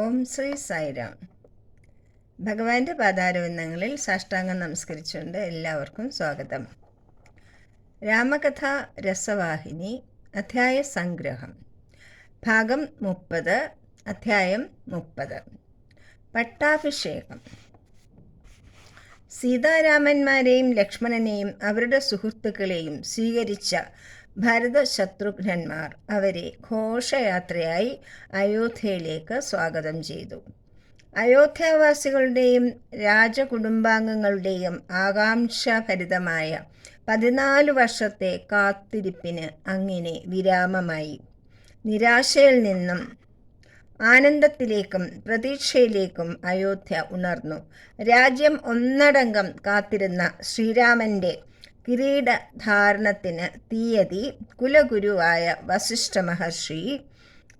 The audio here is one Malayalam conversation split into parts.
ഓം ശ്രീ സായിരാം. ഭഗവാന്റെ പാതാരവിന്ദങ്ങളിൽ സാഷ്ടാംഗം നമസ്കരിച്ചുകൊണ്ട് എല്ലാവർക്കും സ്വാഗതം. രാമകഥ രസവാഹിനി അധ്യായ സംഗ്രഹം ഭാഗം 30 അധ്യായം 30. പട്ടാഭിഷേകം. സീതാരാമന്മാരെയും ലക്ഷ്മണനെയും അവരുടെ സുഹൃത്തുക്കളെയും സ്വീകരിച്ച ഭരത ശത്രുഘ്നന്മാർ അവരെ ഘോഷയാത്രയായി അയോധ്യയിലേക്ക് സ്വാഗതം ചെയ്തു. അയോധ്യാവാസികളുടെയും രാജകുടുംബാംഗങ്ങളുടെയും ആകാംക്ഷാഭരിതമായ 14 വർഷത്തെ കാത്തിരിപ്പിന് അങ്ങനെ വിരാമമായി. നിരാശയിൽ നിന്നും ആനന്ദത്തിലേക്കും പ്രതീക്ഷയിലേക്കും അയോധ്യ ഉണർന്നു. രാജ്യം ഒന്നടങ്കം കാത്തിരുന്ന ശ്രീരാമൻ്റെ കിരീടധാരണത്തിന് തീയതി കുലഗുരുവായ വസിഷ്ഠ മഹർഷി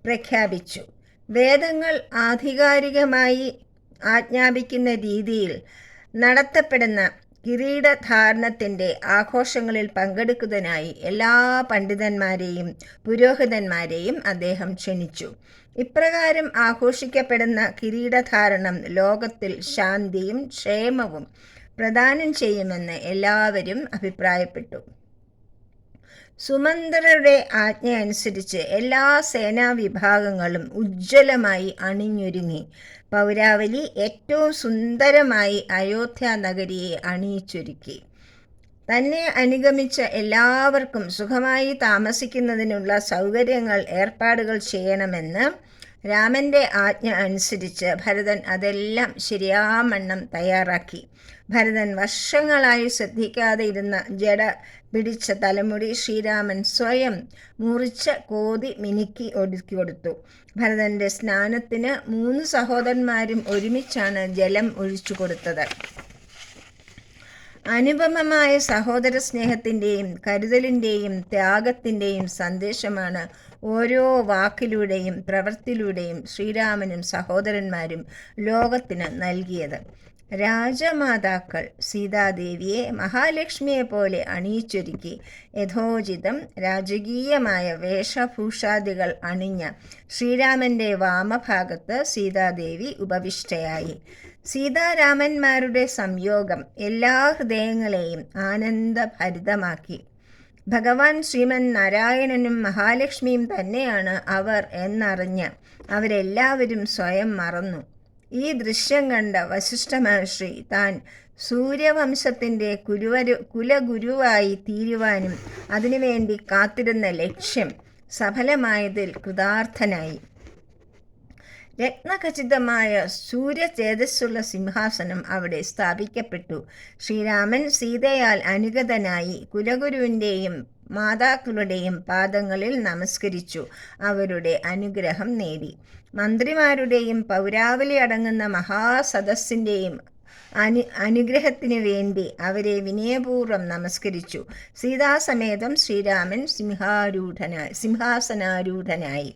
പ്രഖ്യാപിച്ചു. വേദങ്ങൾ ആധികാരികമായി ആജ്ഞാപിക്കുന്ന രീതിയിൽ നടത്തപ്പെടുന്ന കിരീടധാരണത്തിൻ്റെ ആഘോഷങ്ങളിൽ പങ്കെടുക്കുന്നതിനായി എല്ലാ പണ്ഡിതന്മാരെയും പുരോഹിതന്മാരെയും അദ്ദേഹം ക്ഷണിച്ചു. ഇപ്രകാരം ആഘോഷിക്കപ്പെടുന്ന കിരീടധാരണം ലോകത്തിൽ ശാന്തിയും ക്ഷേമവും പ്രദാനം ചെയ്യുമെന്ന് എല്ലാവരും അഭിപ്രായപ്പെട്ടു. സുമന്ത്രരുടെ ആജ്ഞ അനുസരിച്ച് എല്ലാ സേനാ വിഭാഗങ്ങളും ഉജ്ജ്വലമായി അണിഞ്ഞൊരുങ്ങി. പൗരാവലി ഏറ്റവും സുന്ദരമായി അയോധ്യ നഗരിയെ അണിയിച്ചൊരുക്കി. തന്നെ അനുഗമിച്ച എല്ലാവർക്കും സുഖമായി താമസിക്കുന്നതിനുള്ള സൗകര്യങ്ങൾ ഏർപ്പാടുകൾ ചെയ്യണമെന്ന് രാമൻ്റെ ആജ്ഞ അനുസരിച്ച് ഭരതൻ അതെല്ലാം ശരിയാമണ്ണം തയ്യാറാക്കി. ഭരതൻ വർഷങ്ങളായി ശ്രദ്ധിക്കാതെ ഇരുന്ന ജട പിടിച്ച തലമുടി ശ്രീരാമൻ സ്വയം മുറിച്ച് കോതി മിനുക്കി ഒടുക്കി കൊടുത്തു. ഭരതൻ്റെ സ്നാനത്തിന് 3 സഹോദരന്മാരും ഒരുമിച്ചാണ് ജലം ഒഴിച്ചു കൊടുത്തത്. അനുപമമായ സഹോദര സ്നേഹത്തിൻ്റെയും കരുതലിൻ്റെയും ത്യാഗത്തിൻ്റെയും സന്ദേശമാണ് ഓരോ വാക്കിലൂടെയും പ്രവൃത്തിയിലൂടെയും ശ്രീരാമനും സഹോദരന്മാരും ലോകത്തിന് നൽകിയത്. രാജമാതാക്കൾ സീതാദേവിയെ മഹാലക്ഷ്മിയെ പോലെ അണിയിച്ചൊരുക്കി യഥോചിതം രാജകീയമായ വേഷഭൂഷാദികൾ അണിഞ്ഞ ശ്രീരാമൻ്റെ വാമഭാഗത്ത് സീതാദേവി ഉപവിഷ്ടയായി. സീതാരാമന്മാരുടെ സംയോഗം എല്ലാ ഹൃദയങ്ങളെയും ആനന്ദഭരിതമാക്കി. ഭഗവാൻ ശ്രീമൻ നാരായണനും മഹാലക്ഷ്മിയും തന്നെയാണ് അവർ എന്നറിഞ്ഞ് അവരെല്ലാവരും സ്വയം മറന്നു. ഈ ദൃശ്യം കണ്ട വസിഷ്ഠ മഹർഷി താൻ സൂര്യവംശത്തിൻ്റെ കുലഗുരുവായി തീരുവാനും അതിനുവേണ്ടി കാത്തിരുന്ന ലക്ഷ്യം സഫലമായതിൽ കൃതാർത്ഥനായി. രത്നഖചിതമായ സൂര്യതേജസ്സുള്ള സിംഹാസനം അവിടെ സ്ഥാപിക്കപ്പെട്ടു. ശ്രീരാമൻ സീതയാൽ അനുഗതനായി കുലഗുരുവിൻ്റെയും മാതാക്കളുടെയും പാദങ്ങളിൽ നമസ്കരിച്ചു അവരുടെ അനുഗ്രഹം നേടി. മന്ത്രിമാരുടെയും പൗരാവലി അടങ്ങുന്ന മഹാസദസ്സിൻ്റെയും അനുഗ്രഹത്തിനു വേണ്ടി അവരെ വിനയപൂർവ്വം നമസ്കരിച്ചു. സീതാസമേതം ശ്രീരാമൻ സിംഹാസനാരൂഢനായി.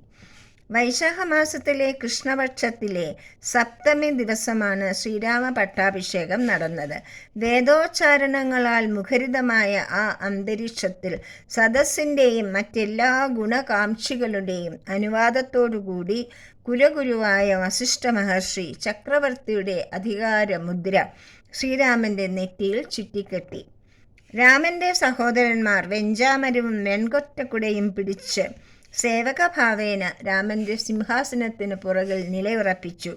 വൈശാഖമാസത്തിലെ കൃഷ്ണപക്ഷത്തിലെ സപ്തമി ദിവസമാണ് ശ്രീരാമ പട്ടാഭിഷേകം നടന്നത്. വേദോച്ചാരണങ്ങളാൽ മുഖരിതമായ ആ അന്തരീക്ഷത്തിൽ സദസ്സിൻ്റെയും മറ്റെല്ലാ ഗുണകാംക്ഷികളുടെയും അനുവാദത്തോടുകൂടി കുലഗുരുവായ വസിഷ്ഠ മഹർഷി ചക്രവർത്തിയുടെ അധികാരമുദ്ര ശ്രീരാമൻ്റെ നെറ്റിയിൽ ചുറ്റിക്കെട്ടി. രാമൻ്റെ സഹോദരന്മാർ വെഞ്ചാമരവും വെൺകൊറ്റക്കുടയും പിടിച്ച് സേവകഭാവേന രാമൻ്റെ സിംഹാസനത്തിന് പുറകിൽ നിലയുറപ്പിച്ചു.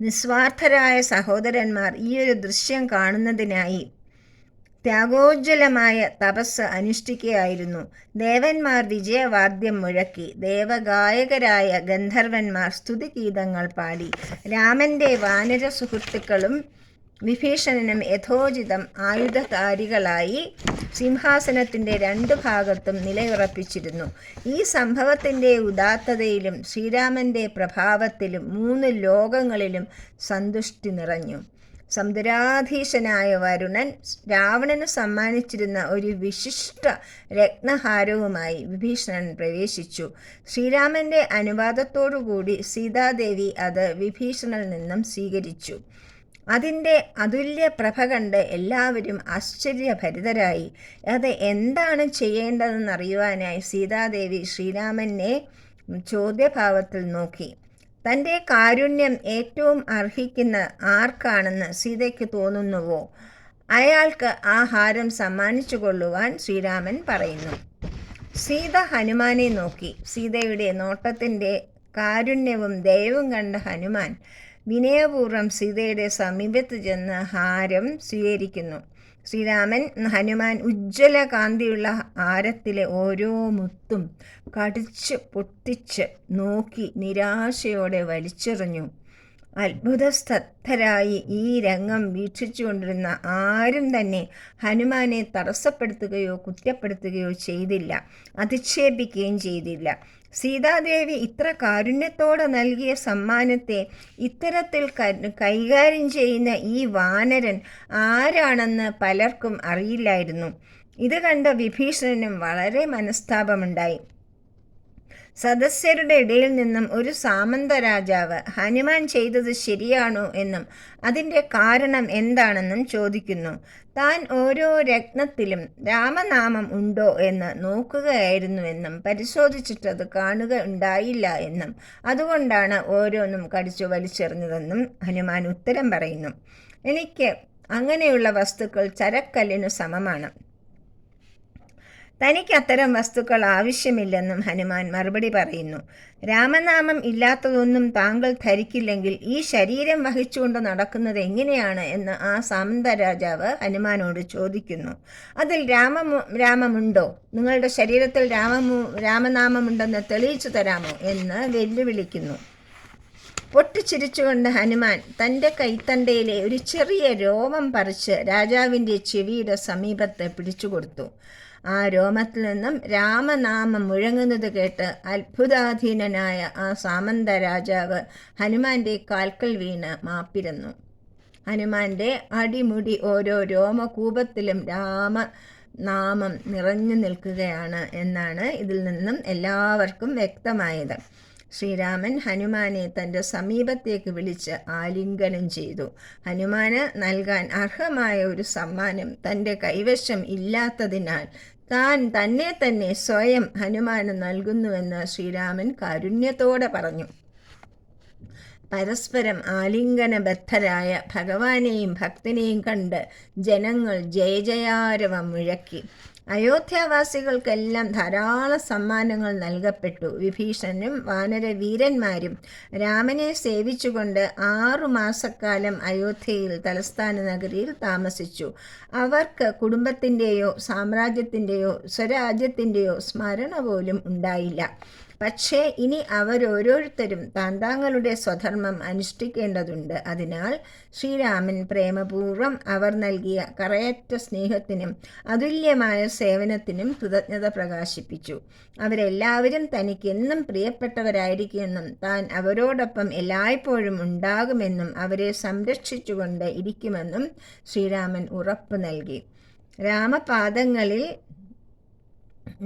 നിസ്വാർത്ഥരായ സഹോദരന്മാർ ഈയൊരു ദൃശ്യം കാണുന്നതിനായി ത്യാഗോജ്വലമായ തപസ് അനുഷ്ഠിക്കുകയായിരുന്നു. ദേവന്മാർ വിജയവാദ്യം മുഴക്കി. ദേവഗായകരായ ഗന്ധർവന്മാർ സ്തുതിഗീതങ്ങൾ പാടി. രാമൻ്റെ വാനര സുഹൃത്തുക്കളും വിഭീഷണനും യഥോചിതം ആയുധധാരികളായി സിംഹാസനത്തിൻ്റെ 2 ഭാഗത്തും നിലയുറപ്പിച്ചിരുന്നു. ഈ സംഭവത്തിൻ്റെ ഉദാത്തതയിലും ശ്രീരാമൻ്റെ പ്രഭാവത്തിലും 3 ലോകങ്ങളിലും സന്തുഷ്ടി നിറഞ്ഞു. സമുദ്രാധീശനായ വരുണൻ രാവണന് സമ്മാനിച്ചിരുന്ന ഒരു വിശിഷ്ട രത്നഹാരവുമായി വിഭീഷണൻ പ്രവേശിച്ചു. ശ്രീരാമൻ്റെ അനുവാദത്തോടുകൂടി സീതാദേവി അത് വിഭീഷണനിൽ നിന്നും സ്വീകരിച്ചു. അതിൻ്റെ അതുല്യ പ്രഭ കണ്ട് എല്ലാവരും ആശ്ചര്യഭരിതരായി. അത് എന്താണ് ചെയ്യേണ്ടതെന്നറിയുവാനായി സീതാദേവി ശ്രീരാമനെ ചോദ്യഭാവത്തിൽ നോക്കി. തൻ്റെ കാരുണ്യം ഏറ്റവും അർഹിക്കുന്ന ആർക്കാണെന്ന് സീതയ്ക്ക് തോന്നുന്നുവോ അയാൾക്ക് ആ ഹാരം സമ്മാനിച്ചു കൊള്ളുവാൻ ശ്രീരാമൻ പറയുന്നു. സീത ഹനുമാനെ നോക്കി. സീതയുടെ നോട്ടത്തിൻ്റെ കാരുണ്യവും ദയവും കണ്ട ഹനുമാൻ വിനയപൂർവ്വം സീതയുടെ സമീപത്ത് ചെന്ന് ഹാരം സ്വീകരിക്കുന്നു. ശ്രീരാമൻ ഹനുമാൻ ഉജ്ജ്വല കാന്തിയുള്ള ഹാരത്തിലെ ഓരോ മുത്തും കടിച്ച് പൊട്ടിച്ച് നോക്കി നിരാശയോടെ വലിച്ചെറിഞ്ഞു. അത്ഭുതസ്തബ്ധരായി ഈ രംഗം വീക്ഷിച്ചുകൊണ്ടിരുന്ന ആരും തന്നെ ഹനുമാനെ തടസ്സപ്പെടുത്തുകയോ കുറ്റപ്പെടുത്തുകയോ ചെയ്തില്ല, അധിക്ഷേപിക്കുകയും ചെയ്തില്ല. സീതാദേവി ഇത്ര കാരുണ്യത്തോടെ നൽകിയ സമ്മാനത്തെ ഇത്തരത്തിൽ കൈകാര്യം ചെയ്യുന്ന ഈ വാനരൻ ആരാണെന്ന് പലർക്കും അറിയില്ലായിരുന്നു. ഇത് കണ്ട വിഭീഷണനും വളരെ മനസ്താപമുണ്ടായി. സദസ്യരുടെ ഇടയിൽ നിന്നും ഒരു സാമന്ത രാജാവ് ഹനുമാൻ ചെയ്തത് ശരിയാണോ എന്നും അതിൻ്റെ കാരണം എന്താണെന്നും ചോദിക്കുന്നു. താൻ ഓരോ രത്നത്തിലും രാമനാമം ഉണ്ടോ എന്ന് നോക്കുകയായിരുന്നുവെന്നും പരിശോധിച്ചിട്ടത് കാണുക ഉണ്ടായില്ല എന്നും അതുകൊണ്ടാണ് ഓരോന്നും കടിച്ചു വലിച്ചെറിഞ്ഞതെന്നും ഹനുമാൻ ഉത്തരം പറയുന്നു. എനിക്ക് അങ്ങനെയുള്ള വസ്തുക്കൾ ചരക്കല്ലിനു സമമാണ്. തനിക്ക് അത്തരം വസ്തുക്കൾ ആവശ്യമില്ലെന്നും ഹനുമാൻ മറുപടി പറയുന്നു. രാമനാമം ഇല്ലാത്തതൊന്നും താങ്കൾ ധരിക്കില്ലെങ്കിൽ ഈ ശരീരം വഹിച്ചുകൊണ്ട് നടക്കുന്നത് എങ്ങനെയാണ് എന്ന് ആ സാമന്ത രാജാവ് ഹനുമാനോട് ചോദിക്കുന്നു. അതിൽ രാമമുണ്ടോ? നിങ്ങളുടെ ശരീരത്തിൽ രാമനാമമുണ്ടെന്ന് തെളിയിച്ചു തരാമോ എന്ന് വെല്ലുവിളിക്കുന്നു. പൊട്ടിച്ചിരിച്ചുകൊണ്ട് ഹനുമാൻ തൻ്റെ കൈത്തണ്ടയിലെ ഒരു ചെറിയ രോമം പറിച്ച് രാജാവിൻ്റെ ചെവിയുടെ സമീപത്ത് പിടിച്ചുകൊടുത്തു. ആ രോമത്തിൽ നിന്നും രാമനാമം മുഴങ്ങുന്നത് കേട്ട് അത്ഭുതാധീനനായ ആ സാമന്ത രാജാവ് ഹനുമാന്റെ കാൽക്കൽ വീണ് മാപ്പിരുന്നു. ഹനുമാന്റെ അടിമുടി ഓരോ രോമകൂപത്തിലും രാമനാമം നിറഞ്ഞു നിൽക്കുകയാണ് എന്നാണ് ഇതിൽ നിന്നും എല്ലാവർക്കും വ്യക്തമായത്. ശ്രീരാമൻ ഹനുമാനെ തൻ്റെ സമീപത്തേക്ക് വിളിച്ച് ആലിംഗനം ചെയ്തു. ഹനുമാന് നൽകാൻ അർഹമായ ഒരു സമ്മാനം തൻ്റെ കൈവശം ഇല്ലാത്തതിനാൽ താൻ തന്നെ സ്വയം ഹനുമാന് നൽകുന്നുവെന്ന് ശ്രീരാമൻ കാരുണ്യത്തോടെ പറഞ്ഞു. പരസ്പരം ആലിംഗനബദ്ധരായ ഭഗവാനെയും ഭക്തനെയും കണ്ട് ജനങ്ങൾ ജയജയാരവം മുഴക്കി. അയോധ്യാവാസികൾക്കെല്ലാം ധാരാളം സമ്മാനങ്ങൾ നൽകപ്പെട്ടു. വിഭീഷണനും വാനരവീരന്മാരും രാമനെ സേവിച്ചുകൊണ്ട് 6 മാസക്കാലം അയോധ്യയിൽ തലസ്ഥാന നഗരിയിൽ താമസിച്ചു. അവർക്ക് കുടുംബത്തിൻ്റെയോ സാമ്രാജ്യത്തിൻ്റെയോ സ്വരാജ്യത്തിൻ്റെയോ സ്മരണ പോലും ഉണ്ടായില്ല. പക്ഷേ ഇനി അവരോരോരുത്തരും താങ്കളുടെ സ്വധർമ്മം അനുഷ്ഠിക്കേണ്ടതുണ്ട്. അതിനാൽ ശ്രീരാമൻ പ്രേമപൂർവ്വം അവർ നൽകിയ കറയറ്റ സ്നേഹത്തിനും അതുല്യമായ സേവനത്തിനും കൃതജ്ഞത പ്രകാശിപ്പിച്ചു. അവരെല്ലാവരും തനിക്കെന്നും പ്രിയപ്പെട്ടവരായിരിക്കുമെന്നും താൻ അവരോടൊപ്പം എല്ലായ്പ്പോഴും ഉണ്ടാകുമെന്നും അവരെ സംരക്ഷിച്ചുകൊണ്ട് ഇരിക്കുമെന്നും ശ്രീരാമൻ ഉറപ്പ് നൽകി. രാമപാദങ്ങളിൽ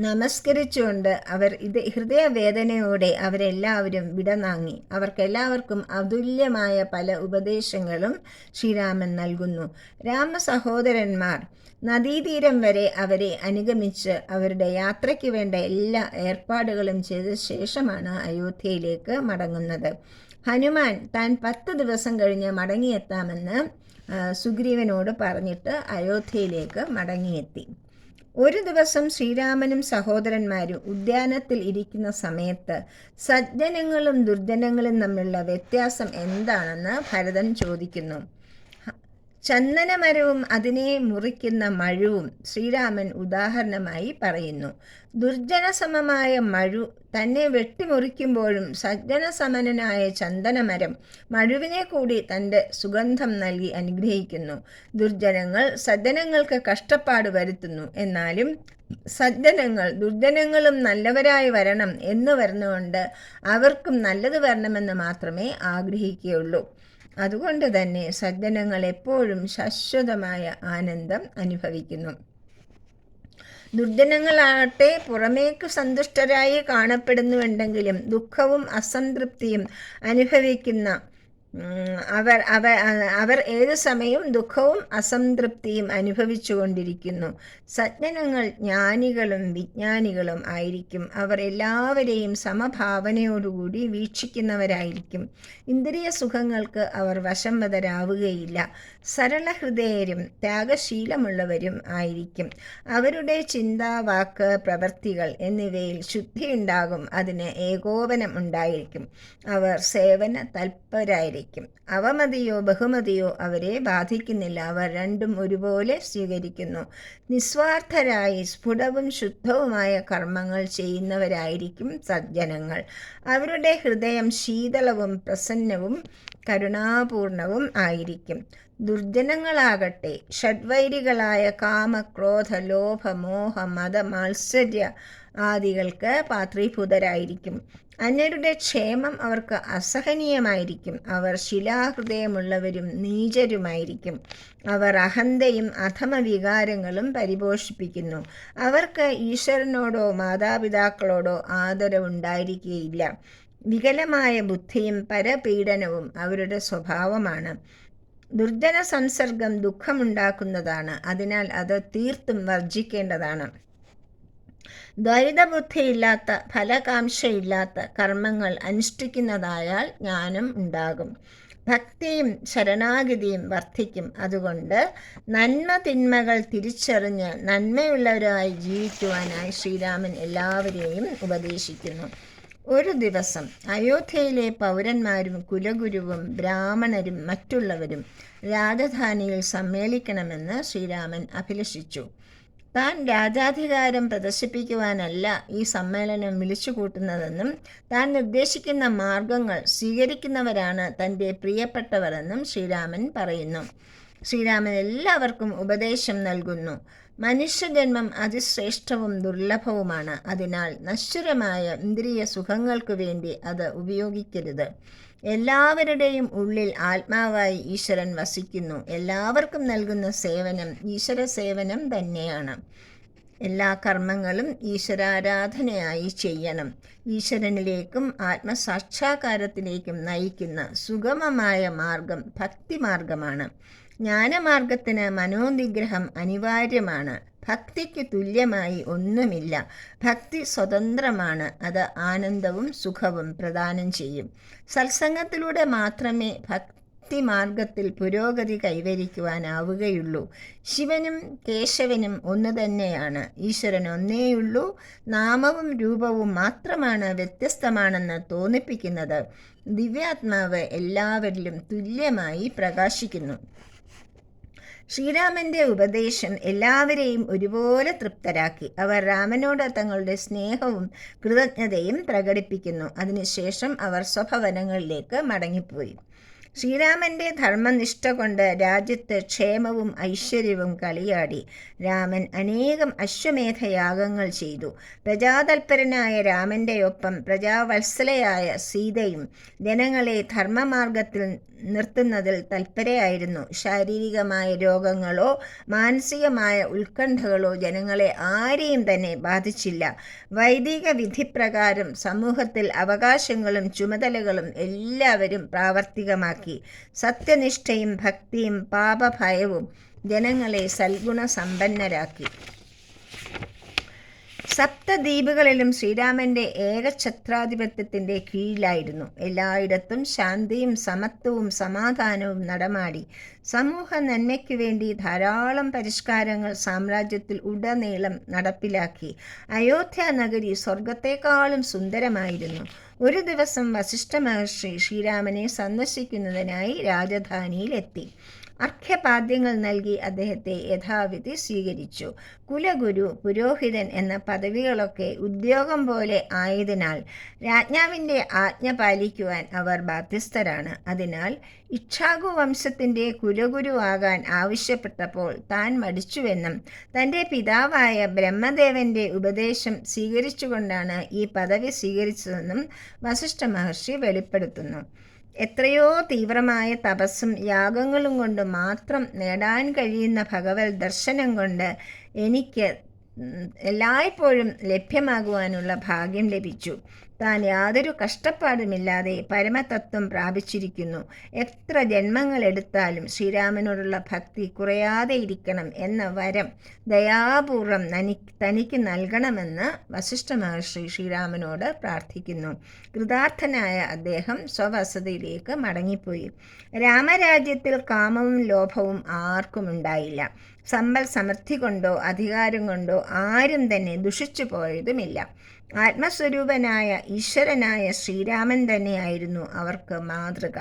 നമസ്കരിച്ചുകൊണ്ട് അവർ ഹൃദയവേദനയോടെ അവരെല്ലാവരും വിടനാങ്ങി. അവർക്കെല്ലാവർക്കും അതുല്യമായ പല ഉപദേശങ്ങളും ശ്രീരാമൻ നൽകുന്നു. രാമസഹോദരന്മാർ നദീതീരം വരെ അവരെ അനുഗമിച്ച് അവരുടെ യാത്രയ്ക്ക് വേണ്ട എല്ലാ ഏർപ്പാടുകളും ചെയ്ത ശേഷമാണ് അയോധ്യയിലേക്ക് മടങ്ങുന്നത്. ഹനുമാൻ താൻ 10 ദിവസം കഴിഞ്ഞ് മടങ്ങിയെത്താമെന്ന് സുഗ്രീവനോട് പറഞ്ഞിട്ട് അയോധ്യയിലേക്ക് മടങ്ങിയെത്തി. ഒരു ദിവസം ശ്രീരാമനും സഹോദരന്മാരും ഉദ്യാനത്തിൽ ഇരിക്കുന്ന സമയത്ത് സജ്ജനങ്ങളും ദുർജനങ്ങളും തമ്മിലുള്ള വ്യത്യാസം എന്താണെന്ന് ഭരതൻ ചോദിക്കുന്നു. ചന്ദനമരവും അതിനെ മുറിക്കുന്ന മഴുവും ശ്രീരാമൻ ഉദാഹരണമായി പറയുന്നു. ദുർജനസമമായ മഴു തന്നെ വെട്ടിമുറിക്കുമ്പോഴും സജ്ജനസമനായ ചന്ദനമരം മഴുവിനെ കൂടി തൻ്റെ സുഗന്ധം നൽകി അനുഗ്രഹിക്കുന്നു. ദുർജനങ്ങൾ സജ്ജനങ്ങൾക്ക് കഷ്ടപ്പാട് വരുത്തുന്നു. എന്നാലും സജ്ജനങ്ങൾ ദുർജനങ്ങളും നല്ലവരായി വരണം എന്ന് വരുന്നുകൊണ്ട് അവർക്കും നല്ലത് വരണമെന്ന് മാത്രമേ ആഗ്രഹിക്കുകയുള്ളൂ. അതുകൊണ്ട് തന്നെ സജ്ജനങ്ങൾ എപ്പോഴും ശാശ്വതമായ ആനന്ദം അനുഭവിക്കുന്നു. ദുർജനങ്ങളാകട്ടെ പുറമേക്ക് സന്തുഷ്ടരായി കാണപ്പെടുന്നുണ്ടെങ്കിലും ദുഃഖവും അസംതൃപ്തിയും അനുഭവിക്കുന്ന അവർ അവർ അവർ ഏതു സമയവും ദുഃഖവും അസംതൃപ്തിയും അനുഭവിച്ചു കൊണ്ടിരിക്കുന്നു. സജ്ജനങ്ങൾ ജ്ഞാനികളും വിജ്ഞാനികളും ആയിരിക്കും. അവർ എല്ലാവരെയും സമഭാവനയോടുകൂടി വീക്ഷിക്കുന്നവരായിരിക്കും. ഇന്ദ്രിയ സുഖങ്ങൾക്ക് അവർ വശംവദരാവുകയില്ല. സരളഹൃദയരും ത്യാഗശീലമുള്ളവരും ആയിരിക്കും. അവരുടെ ചിന്ത, വാക്ക്, പ്രവൃത്തികൾ എന്നിവയിൽ ശുദ്ധിയുണ്ടാകും. അതിന് ഏകോപനം ഉണ്ടായിരിക്കും. അവർ സേവന തൽപരായിരിക്കും. അവമതിയോ ബഹുമതിയോ അവരെ ബാധിക്കുന്നില്ല. അവർ രണ്ടും ഒരുപോലെ സ്വീകരിക്കുന്നു. നിസ്വാർത്ഥരായി സ്ഫുടവും ശുദ്ധവുമായ കർമ്മങ്ങൾ ചെയ്യുന്നവരായിരിക്കും സജ്ജനങ്ങൾ. അവരുടെ ഹൃദയം ശീതളവും പ്രസന്നവും കരുണാപൂർണവും ആയിരിക്കും. ദുർജനങ്ങളാകട്ടെ ഷഡ്വൈരികളായ കാമ, ക്രോധ, ലോഭ, മോഹ, മത, മാത്സര്യ ആദികൾക്ക് പാത്രീഭൂതരായിരിക്കും. അന്യരുടെ ക്ഷേമം അവർക്ക് അസഹനീയമായിരിക്കും. അവർ ശിലാഹൃദയമുള്ളവരും നീചരുമായിരിക്കും. അവർ അഹന്തയും അധമവികാരങ്ങളും പരിപോഷിപ്പിക്കുന്നു. അവർക്ക് ഈശ്വരനോടോ മാതാപിതാക്കളോടോ ആദരവുണ്ടായിരിക്കുകയില്ല. വികലമായ ബുദ്ധിയും പരപീഡനവും അവരുടെ സ്വഭാവമാണ്. ദുർജന സംസർഗം ദുഃഖമുണ്ടാക്കുന്നതാണ്. അതിനാൽ അത് തീർത്തും വർജിക്കേണ്ടതാണ്. ദ്വൈതബുദ്ധിയില്ലാത്ത, ഫലകാംക്ഷയില്ലാത്ത കർമ്മങ്ങൾ അനുഷ്ഠിക്കുന്നതായാൽ ജ്ഞാനം ഉണ്ടാകും. ഭക്തിയും ശരണാഗതിയും വർദ്ധിക്കും. അതുകൊണ്ട് നന്മ തിന്മകൾ തിരിച്ചറിഞ്ഞ് നന്മയുള്ളവരായി ജീവിക്കുവാനായി ശ്രീരാമൻ എല്ലാവരെയും ഉപദേശിക്കുന്നു. ഒരു ദിവസം അയോധ്യയിലെ പൗരന്മാരും കുലഗുരുവും ബ്രാഹ്മണരും മറ്റുള്ളവരും രാജധാനിയിൽ സമ്മേളിക്കണമെന്ന് ശ്രീരാമൻ അഭിലഷിച്ചു. താൻ രാജാധികാരം പ്രദർശിപ്പിക്കുവാനല്ല ഈ സമ്മേളനം വിളിച്ചു കൂട്ടുന്നതെന്നും താൻ നിർദ്ദേശിക്കുന്ന മാർഗങ്ങൾ സ്വീകരിക്കുന്നവരാണ് തൻ്റെ പ്രിയപ്പെട്ടവരെന്നും ശ്രീരാമൻ പറയുന്നു. ശ്രീരാമൻ എല്ലാവർക്കും ഉപദേശം നൽകുന്നു. മനുഷ്യജന്മം അതിശ്രേഷ്ഠവും ദുർലഭവുമാണ്. അതിനാൽ നശ്വരമായ ഇന്ദ്രിയ സുഖങ്ങൾക്ക് വേണ്ടി അത് ഉപയോഗിക്കരുത്. എല്ലാവരുടെയും ഉള്ളിൽ ആത്മാവായി ഈശ്വരൻ വസിക്കുന്നു. എല്ലാവർക്കും നൽകുന്ന സേവനം ഈശ്വര സേവനം തന്നെയാണ്. എല്ലാ കർമ്മങ്ങളും ഈശ്വരാരാധനയായി ചെയ്യണം. ഈശ്വരനിലേക്കും ആത്മസാക്ഷാത്കാരത്തിലേക്കും നയിക്കുന്ന സുഗമമായ മാർഗം ഭക്തിമാർഗമാണ്. ജ്ഞാനമാർഗത്തിന് മനോനിഗ്രഹം അനിവാര്യമാണ്. ഭക്തിക്ക് തുല്യമായി ഒന്നുമില്ല. ഭക്തി സ്വതന്ത്രമാണ്. അത് ആനന്ദവും സുഖവും പ്രദാനം ചെയ്യും. സത്സംഗത്തിലൂടെ മാത്രമേ ഭക്തിമാർഗത്തിൽ പുരോഗതി കൈവരിക്കുവാനാവുകയുള്ളൂ. ശിവനും കേശവനും ഒന്ന് തന്നെയാണ്. ഈശ്വരൻ ഒന്നേയുള്ളൂ. നാമവും രൂപവും മാത്രമാണ് വ്യത്യസ്തമാണെന്ന് തോന്നിപ്പിക്കുന്നത്. ദിവ്യാത്മാവ് എല്ലാവരിലും തുല്യമായി പ്രകാശിക്കുന്നു. ശ്രീരാമൻ്റെ ഉപദേശം എല്ലാവരെയും ഒരുപോലെ തൃപ്തരാക്കി. അവർ രാമനോട് തങ്ങളുടെ സ്നേഹവും കൃതജ്ഞതയും പ്രകടിപ്പിക്കുന്നു. അതിനുശേഷം അവർ സ്വഭവനങ്ങളിലേക്ക് മടങ്ങിപ്പോയി. ശ്രീരാമൻ്റെ ധർമ്മനിഷ്ഠ കൊണ്ട് രാജ്യത്ത് ക്ഷേമവും ഐശ്വര്യവും കളിയാടി. രാമൻ അനേകം അശ്വമേധയാഗങ്ങൾ ചെയ്തു. പ്രജാതൽപരനായ രാമൻ്റെ ഒപ്പം പ്രജാവത്സലയായ സീതയും ജനങ്ങളെ ധർമ്മമാർഗത്തിൽ നിർത്തുന്നതിൽ തൽപരയായിരുന്നു. ശാരീരികമായ രോഗങ്ങളോ മാനസികമായ ഉത്കണ്ഠകളോ ജനങ്ങളെ ആരെയും തന്നെ ബാധിച്ചില്ല. വൈദിക വിധിപ്രകാരം സമൂഹത്തിൽ അവകാശങ്ങളും ചുമതലകളും എല്ലാവരും പ്രാവർത്തികമാക്കി. സത്യനിഷ്ഠയും ഭക്തിയും പാപഭയവും ജനങ്ങളെ സൽഗുണസമ്പന്നരാക്കി. സപ്തദ്വീപുകളിലും ശ്രീരാമൻ്റെ ഏകഛത്രാധിപത്യത്തിൻ്റെ കീഴിലായിരുന്നു. എല്ലായിടത്തും ശാന്തിയും സമത്വവും സമാധാനവും നടമാടി. സമൂഹ നന്മയ്ക്കു വേണ്ടി ധാരാളം പരിഷ്കാരങ്ങൾ സാമ്രാജ്യത്തിൽ ഉടനീളം നടപ്പിലാക്കി. അയോധ്യ നഗരി സ്വർഗത്തെക്കാളും സുന്ദരമായിരുന്നു. ഒരു ദിവസം വസിഷ്ഠ മഹർഷി ശ്രീരാമനെ സന്ദർശിക്കുന്നതിനായി രാജധാനിയിലെത്തി. അർഘ്യപാദ്യങ്ങൾ നൽകി അദ്ദേഹത്തെ യഥാവിധി സ്വീകരിച്ചു. കുലഗുരു, പുരോഹിതൻ എന്ന പദവികളൊക്കെ ഉദ്യോഗം പോലെ ആയതിനാൽ രാജ്ഞാവിൻ്റെ ആജ്ഞ പാലിക്കുവാൻ അവർ ബാധ്യസ്ഥരാണ്. അതിനാൽ ഇക്ഷ്വാകു വംശത്തിൻ്റെ കുലഗുരുവാകാൻ ആവശ്യപ്പെട്ടപ്പോൾ താൻ മടിച്ചുവെന്നും തൻ്റെ പിതാവായ ബ്രഹ്മദേവൻ്റെ ഉപദേശം സ്വീകരിച്ചുകൊണ്ടാണ് ഈ പദവി സ്വീകരിച്ചതെന്നും വസിഷ്ഠ മഹർഷി വെളിപ്പെടുത്തുന്നു. എത്രയോ തീവ്രമായ തപസ്സും യാഗങ്ങളും കൊണ്ട് മാത്രം നേടാൻ കഴിയുന്ന ഭഗവത് ദർശനം കൊണ്ട് എനിക്ക് എല്ലായ്പ്പോഴും ലഭ്യമാകുവാനുള്ള ഭാഗ്യം ലഭിച്ചു. താൻ യാതൊരു കഷ്ടപ്പാടുമില്ലാതെ പരമതത്വം പ്രാപിച്ചിരിക്കുന്നു. എത്ര ജന്മങ്ങളെടുത്താലും ശ്രീരാമനോടുള്ള ഭക്തി കുറയാതെ ഇരിക്കണം എന്ന വരം ദയാപൂർവം തനിക്ക് നൽകണമെന്ന് വസിഷ്ഠ മഹർഷി ശ്രീരാമനോട് പ്രാർത്ഥിക്കുന്നു. കൃതാർത്ഥനായ അദ്ദേഹം സ്വവസതിയിലേക്ക് മടങ്ങിപ്പോയി. രാമരാജ്യത്തിൽ കാമവും ലോഭവും ആർക്കും ഉണ്ടായില്ല. സമ്പൽ സമൃദ്ധി കൊണ്ടോ അധികാരം കൊണ്ടോ ആരും തന്നെ ദുഷിച്ചു പോയതുമില്ല. ആത്മസ്വരൂപനായ ഈശ്വരനായ ശ്രീരാമൻ തന്നെയായിരുന്നു അവർക്ക് മാതൃക.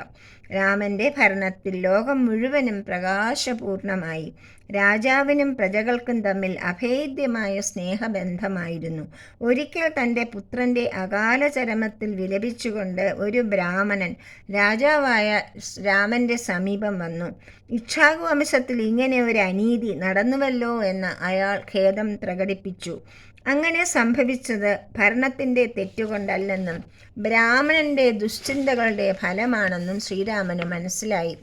രാമൻ്റെ ഭരണത്തിൽ ലോകം മുഴുവനും പ്രകാശപൂർണമായി. രാജാവിനും പ്രജകൾക്കും തമ്മിൽ അഭേദ്യമായ സ്നേഹബന്ധമായിരുന്നു. ഒരിക്കൽ തൻ്റെ പുത്രൻ്റെ അകാല ചരമത്തിൽ വിലപിച്ചുകൊണ്ട് ഒരു ബ്രാഹ്മണൻ രാജാവായ രാമൻ്റെ സമീപം വന്നു. ഇക്ഷ്വാകു വംശത്തിൽ ഇങ്ങനെ ഒരു അനീതി നടന്നുവല്ലോ എന്ന് അയാൾ ഖേദം പ്രകടിപ്പിച്ചു. അങ്ങനെ സംഭവിച്ചത് ഭരണത്തിൻ്റെ തെറ്റുകൊണ്ടല്ലെന്നും ബ്രാഹ്മണന്റെ ദുശ്ചിന്തകളുടെ ഫലമാണെന്നും ശ്രീരാമന് മനസ്സിലായി.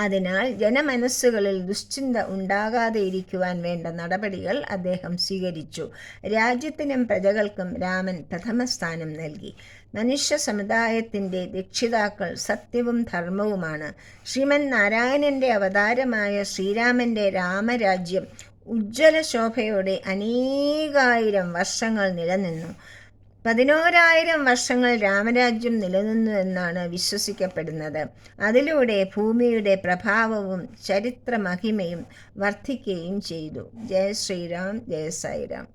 അതിനാൽ ജനമനസ്സുകളിൽ ദുശ്ചിന്ത ഉണ്ടാകാതെ ഇരിക്കുവാൻ വേണ്ട നടപടികൾ അദ്ദേഹം സ്വീകരിച്ചു. രാജ്യത്തിനും പ്രജകൾക്കും രാമൻ പ്രഥമ സ്ഥാനം നൽകി. മനുഷ്യ സമുദായത്തിൻ്റെ രക്ഷിതാക്കൾ സത്യവും ധർമ്മവുമാണ്. ശ്രീമൻ നാരായണൻ്റെ അവതാരമായ ശ്രീരാമൻ്റെ രാമരാജ്യം ഉജ്ജ്വല ശോഭയോടെ അനേകായിരം വർഷങ്ങൾ നിലനിന്നു. 11,000 വർഷങ്ങൾ രാമരാജ്യം നിലനിന്നു എന്നാണ് വിശ്വസിക്കപ്പെടുന്നത്. അതിലൂടെ ഭൂമിയുടെ പ്രഭാവവും ചരിത്ര മഹിമയും വർദ്ധിക്കുകയും ചെയ്തു. ജയ ശ്രീരാം, ജയ സായിരാം.